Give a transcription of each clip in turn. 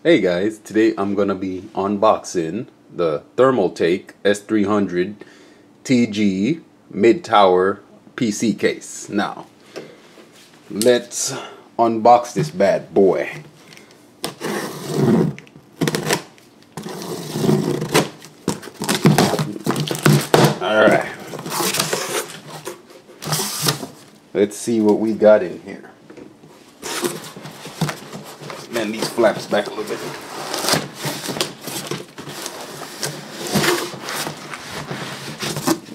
Hey guys, today I'm gonna be unboxing the Thermaltake S300 TG mid-tower PC case. Now, let's unbox this bad boy. Alright. Let's see what we got in here. Man, these flaps back a little bit.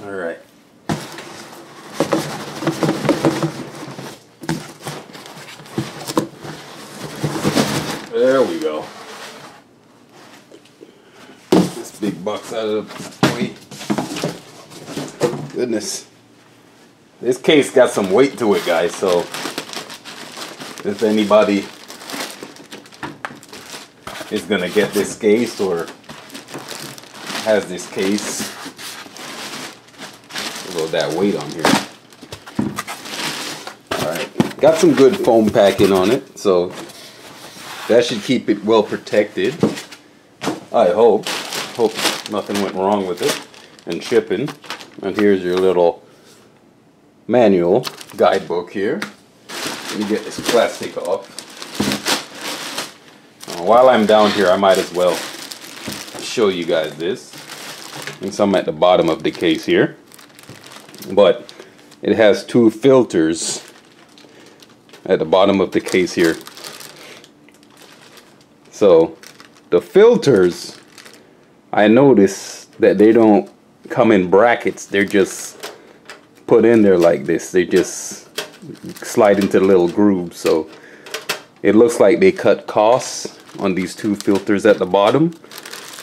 Alright. There we go. This big box out of the way. Goodness. This case got some weight to it, guys, so if anybody is gonna get this case or has this case, a little that weight on here. Alright, got some good foam packing on it, so that should keep it well protected. I hope nothing went wrong with it and shipping. And here's your little manual guidebook here. Let me get this plastic off. While I'm down here, I might as well show you guys this. And some at the bottom of the case here. But it has two filters at the bottom of the case here. So the filters, I noticed that they don't come in brackets. They're just put in there like this. They just slide into the little grooves. So it looks like they cut costs on these two filters at the bottom,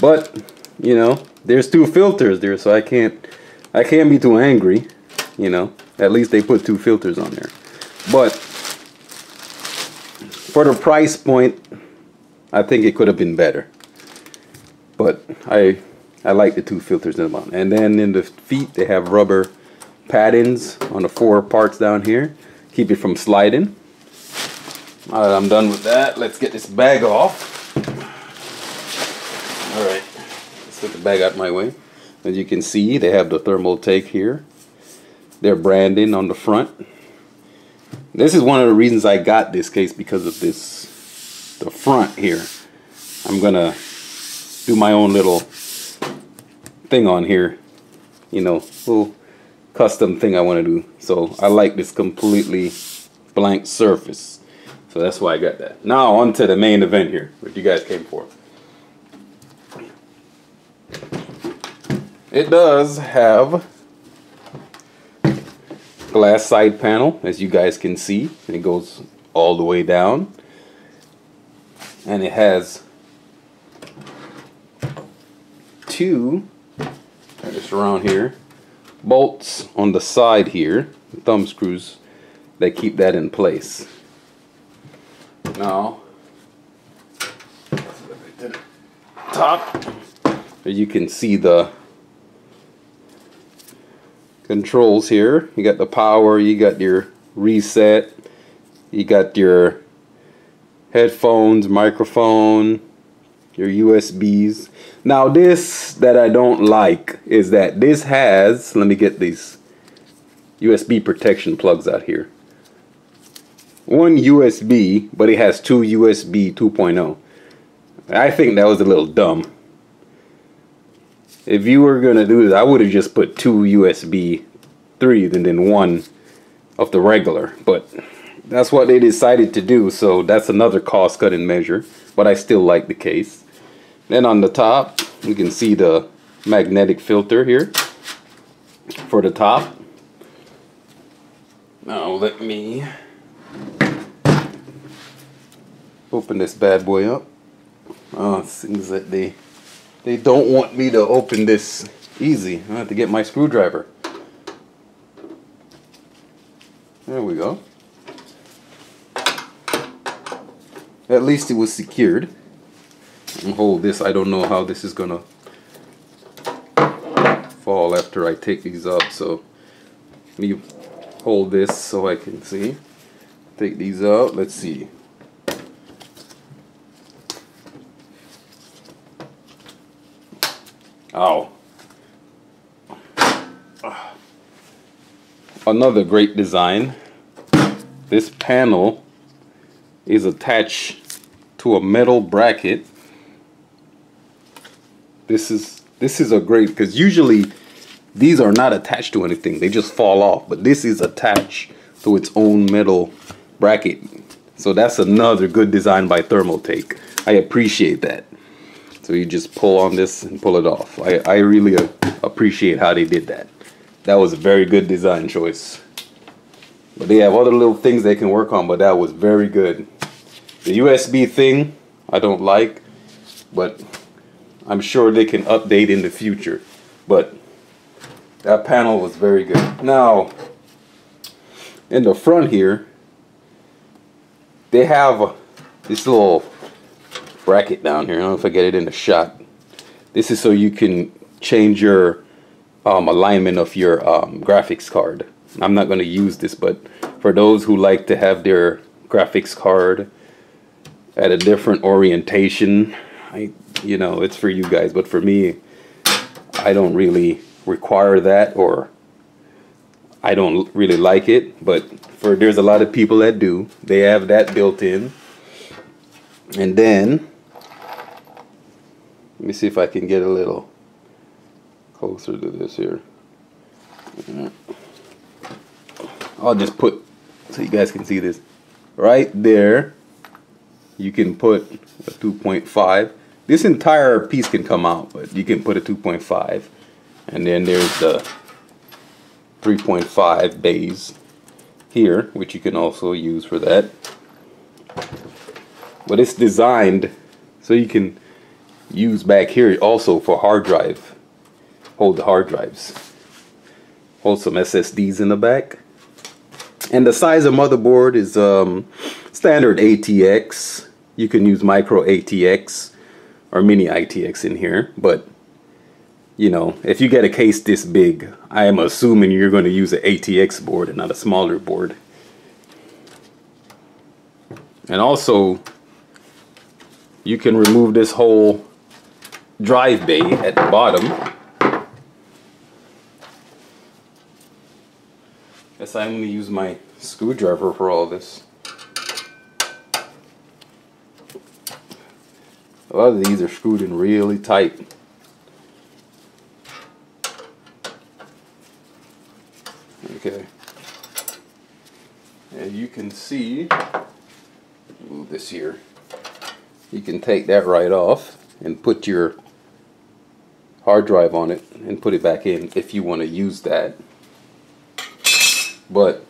but you know, there's two filters there, so I can't be too angry. You know, at least they put two filters on there. But for the price point, I think it could have been better. But I like the two filters in the bottom. And then in the feet, they have rubber paddings on the four parts down here, keep it from sliding. Alright, I'm done with that. Let's get this bag off. Alright, let's get the bag out of my way. As you can see, they have the Thermaltake here. Their branding on the front. This is one of the reasons I got this case, because of this, the front here. I'm gonna do my own little thing on here. You know, little custom thing I want to do. So I like this completely blank surface. So that's why I got that. Now on to the main event here, what you guys came for. It does have glass side panel, as you guys can see. It goes all the way down. And it has two, just around here, bolts on the side here, thumb screws that keep that in place. Now, to the top, you can see the controls here. You got the power, you got your reset, you got your headphones, microphone, your USBs. Now this that I don't like is that this has, let me get these USB protection plugs out here. One USB, but it has two USB 2.0. I think that was a little dumb. If you were gonna do this, I would have just put two USB 3s and then one of the regular, but that's what they decided to do, so that's another cost cutting measure, but I still like the case. Then on the top, you can see the magnetic filter here for the top. Now let me open this bad boy up. Oh, it seems that they don't want me to open this easy. I have to get my screwdriver. There we go. At least it was secured. And hold this. I don't know how this is gonna fall after I take these up, so let me hold this so I can see. Take these out. Let's see. Oh. Another great design. This panel is attached to a metal bracket. This is a great, because usually these are not attached to anything, they just fall off, but this is attached to its own metal bracket. So that's another good design by Thermaltake. I appreciate that. So you just pull on this and pull it off. I really appreciate how they did that. That was a very good design choice. But they have other little things they can work on, but that was very good. The USB thing I don't like, but I'm sure they can update in the future. But that panel was very good. Now, in the front here, they have this little bracket down here. I don't know if I get it in the shot. This is so you can change your alignment of your graphics card. I'm not going to use this, but for those who like to have their graphics card at a different orientation, you know, it's for you guys. But for me, I don't really require that, or I don't really like it. But there's a lot of people that do. They have that built in. And then let me see if I can get a little closer to this here. I'll just put, so you guys can see this right there. You can put a 2.5. This entire piece can come out, but you can put a 2.5. And then there's the 3.5 bays here, which you can also use for that. But it's designed so you can use back here also for hard drive. Hold the hard drives. Hold some SSDs in the back. And the size of motherboard is standard ATX. You can use micro ATX or mini ATX in here, but you know, if you get a case this big, I am assuming you're going to use an ATX board and not a smaller board. And also, you can remove this whole drive bay at the bottom. Guess I'm going to use my screwdriver for all this. A lot of these are screwed in really tight. Okay. And you can see, move this here, you can take that right off and put your hard drive on it and put it back in if you want to use that. But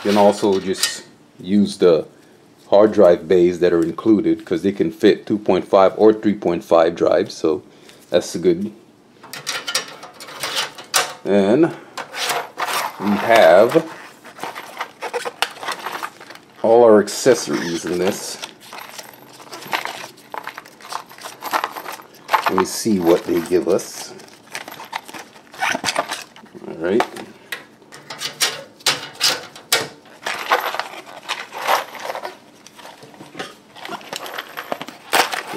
you can also just use the hard drive bays that are included, because they can fit 2.5 or 3.5 drives, so that's good. And we have all our accessories in this. Let me see what they give us. Alright.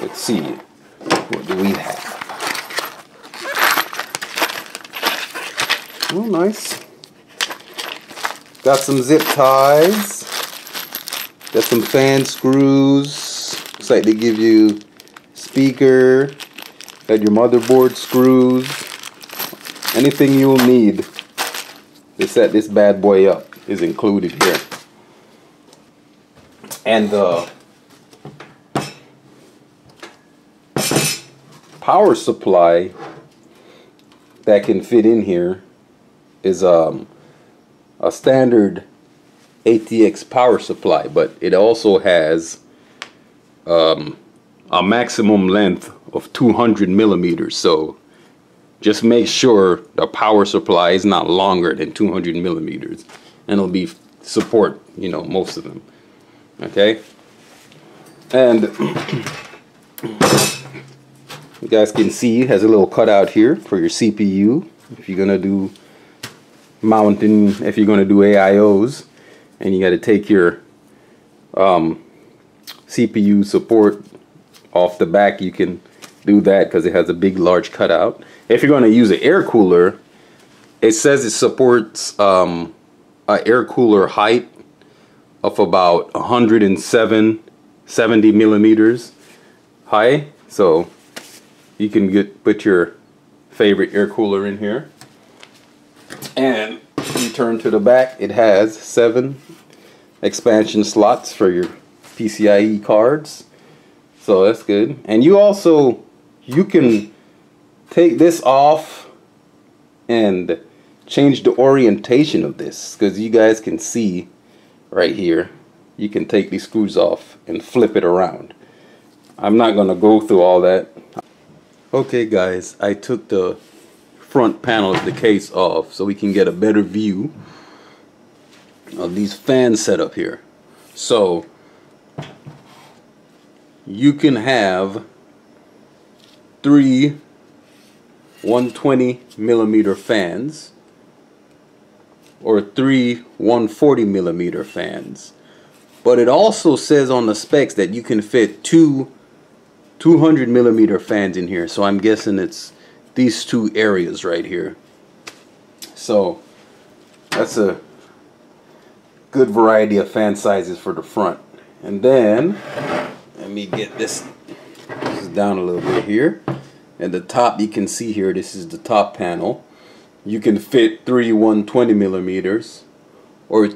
Let's see. What do we have? Oh, nice. Got some zip ties. Got some fan screws. Looks like they give you speaker. Got your motherboard screws. Anything you'll need to set this bad boy up is included here. And the power supply that can fit in here is a standard ATX power supply, but it also has a maximum length of 200 millimeters. So just make sure the power supply is not longer than 200 millimeters, and it'll be support, you know, most of them. Okay, and you guys can see it has a little cutout here for your CPU if you're gonna do mounting, if you're gonna do AIOs, and you got to take your CPU support off the back. You can do that because it has a big large cutout. If you're going to use an air cooler, it says it supports an air cooler height of about 170 millimeters high. So you can put your favorite air cooler in here. And you turn to the back, it has 7 expansion slots for your PCIe cards. So that's good. And you can take this off and change the orientation of this, because you guys can see right here, you can take these screws off and flip it around. I'm not going to go through all that. Okay guys, I took the front panel of the case off so we can get a better view of these fans set up here. So you can have 3 120 millimeter fans or 3 140 millimeter fans, but it also says on the specs that you can fit 2 200 millimeter fans in here. So I'm guessing it's these 2 areas right here. So that's a good variety of fan sizes for the front. And then let me get this down a little bit here. At the top, you can see here, this is the top panel. You can fit 3 120 millimeters or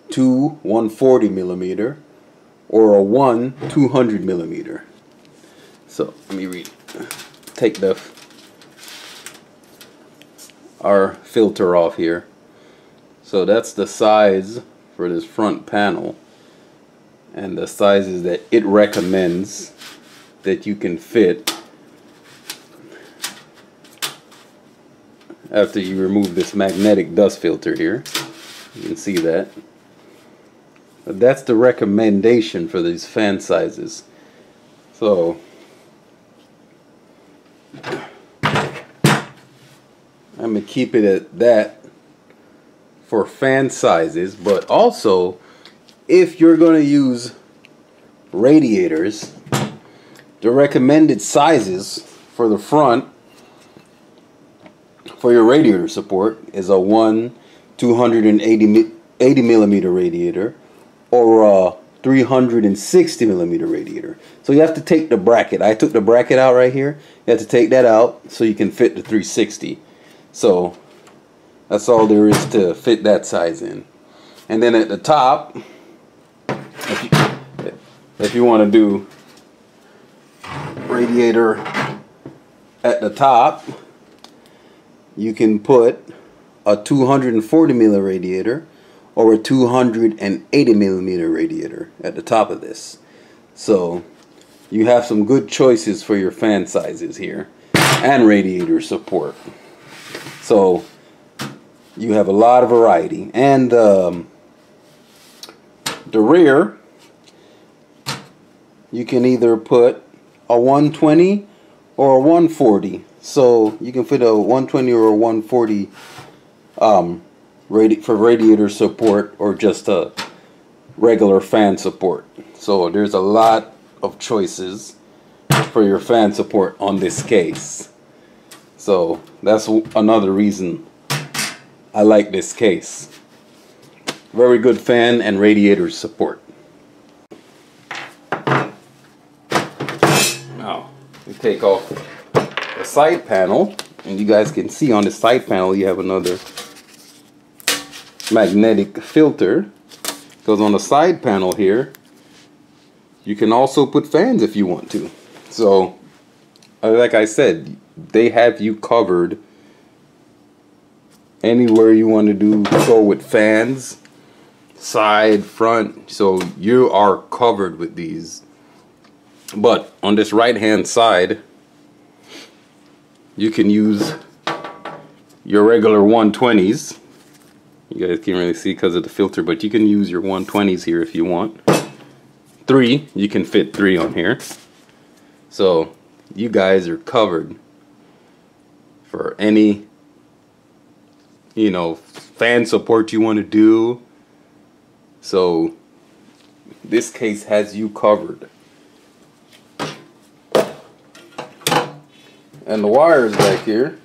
2 140 millimeter or a 1 200 millimeter. So let me take our filter off here. So that's the size for this front panel and the sizes that it recommends that you can fit after you remove this magnetic dust filter here. You can see that. But that's the recommendation for these fan sizes. So I'm going to keep it at that for fan sizes, but also if you're going to use radiators, the recommended sizes for the front for your radiator support is a 280 millimeter radiator or a 360 millimeter radiator. So you have to take the bracket. I took the bracket out right here. You have to take that out so you can fit the 360. So that's all there is to fit that size in. And then at the top, if you want to do radiator at the top, you can put a 240 millimeter radiator or a 280 millimeter radiator at the top of this. So you have some good choices for your fan sizes here and radiator support. So you have a lot of variety. And the rear, you can either put a 120 or a 140. So you can fit a 120 or a 140 for radiator support or just a regular fan support. So there's a lot of choices for your fan support on this case. So that's another reason I like this case. Very good fan and radiator support. Now we take off the side panel, and you guys can see on the side panel you have another magnetic filter, because on the side panel here you can also put fans if you want to. So like I said, they have you covered anywhere you want to go with fans, side, front. So you are covered with these. But on this right hand side, you can use your regular 120s. You guys can't really see because of the filter, but you can use your 120s here if you want. 3, you can fit 3 on here. So you guys are covered for any, fan support you want to do. So this case has you covered. And the wires back here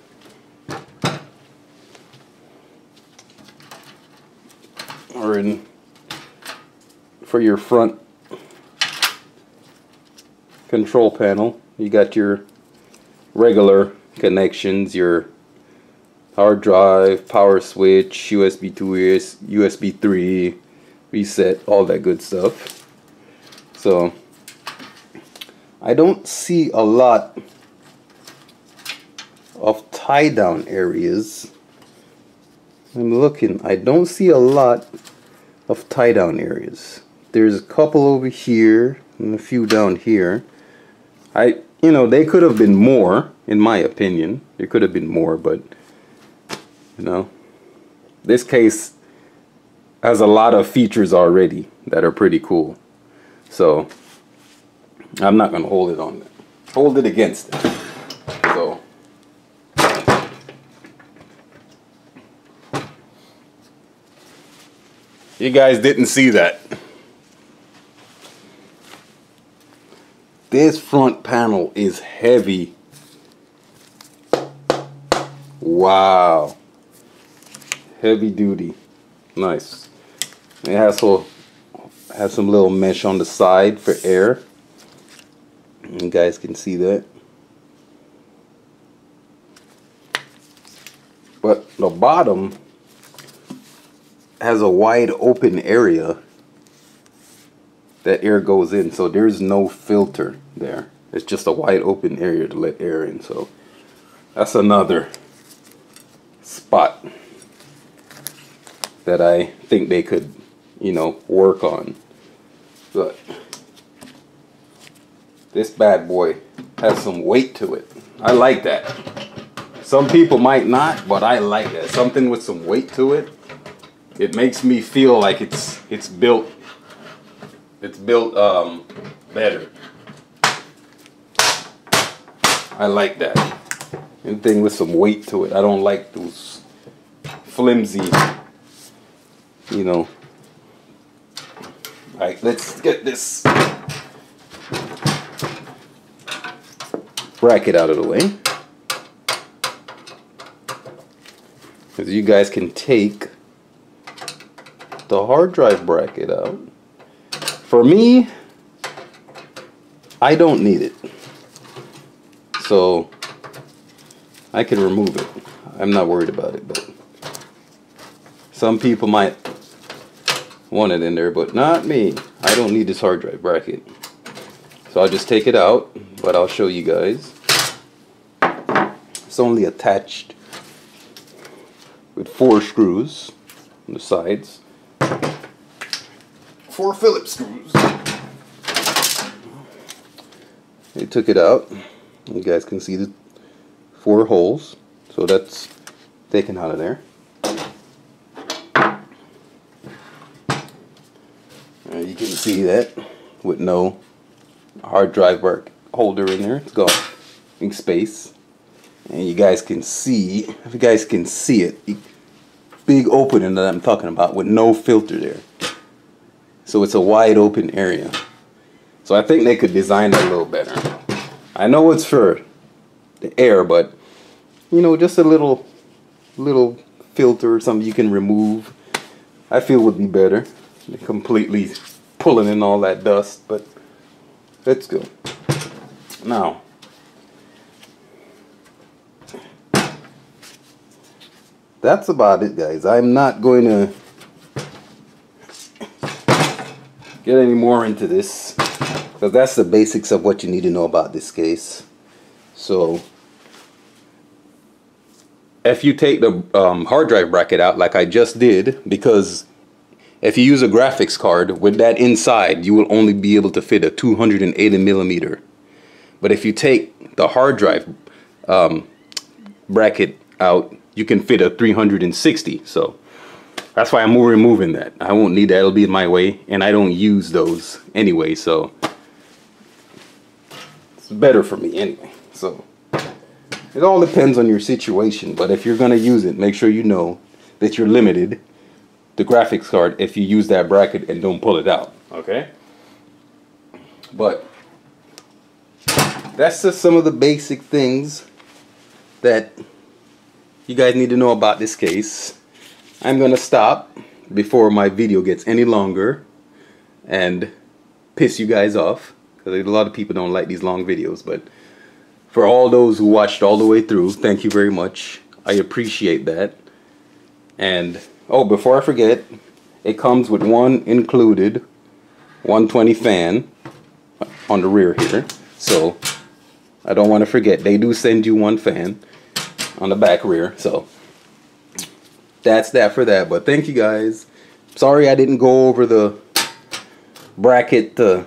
are in for your front control panel. You got your regular connections, your hard drive, power switch, USB 2, USB 3, reset, all that good stuff. So I don't see a lot of tie down areas. I'm looking, I don't see a lot of tie down areas. There's a couple over here and a few down here. You know, they could have been more, in my opinion. There could have been more, but you know, this case has a lot of features already that are pretty cool. So I'm not gonna hold it against it. So you guys didn't see that. This front panel is heavy. Wow. Heavy duty. Nice. It has some little mesh on the side for air. You guys can see that. But the bottom has a wide open area that air goes in, so there's no filter there. It's just a wide open area to let air in. So that's another spot that I think they could, you know, work on. But this bad boy has some weight to it. I like that. Some people might not, but I like that. Something with some weight to it. It makes me feel like it's built better. I like that. Anything with some weight to it. I don't like those flimsy, you know. Alright, let's get this bracket out of the way. Because you guys can take the hard drive bracket out. For me, I don't need it. So I can remove it. I'm not worried about it, but some people might want it in there, but not me. I don't need this hard drive bracket. So I'll just take it out, but I'll show you guys. It's only attached with 4 screws on the sides. 4 Phillips screws. They took it out. You guys can see the 4 holes. So that's taken out of there. You can see that with no hard drive holder in there. It's gone. In space. And you guys can see, if you guys can see it, big opening that I'm talking about with no filter there. So it's a wide open area. So I think they could design that a little better. I know it's for the air, but you know, just a little filter or something you can remove, I feel would be better than completely pulling in all that dust. But let's go. Now, that's about it, guys. I'm not going to get any more into this, because that's the basics of what you need to know about this case. So if you take the hard drive bracket out like I just did, because if you use a graphics card with that inside, you will only be able to fit a 280 millimeter. But if you take the hard drive bracket out, you can fit a 360. So that's why I'm removing that. I won't need that. It'll be in my way, and I don't use those anyway, so it's better for me anyway. So it all depends on your situation, but if you're gonna use it, make sure you know that you're limited the graphics card if you use that bracket and don't pull it out. Okay? But that's just some of the basic things that you guys need to know about this case. I'm gonna stop before my video gets any longer and piss you guys off, because a lot of people don't like these long videos. But for all those who watched all the way through, thank you very much. I appreciate that. And oh, before I forget, it comes with one included 120 fan on the rear here, so I don't want to forget, they do send you one fan on the back rear. So that's that for that. But thank you guys. Sorry I didn't go over the bracket to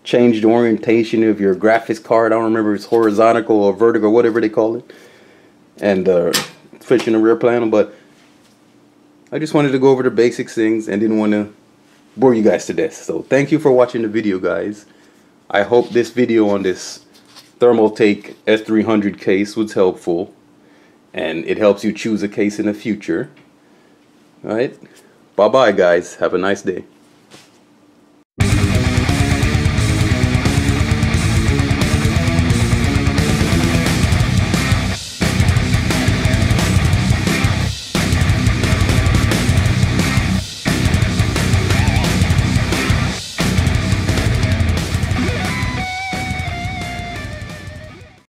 change the orientation of your graphics card. I don't remember if it's horizontal or vertical, whatever they call it, and switching the rear panel. But I just wanted to go over the basic things and didn't want to bore you guys to death. So thank you for watching the video, guys. I hope this video on this Thermaltake S300 case was helpful, and it helps you choose a case in the future. Alright, bye bye guys, have a nice day.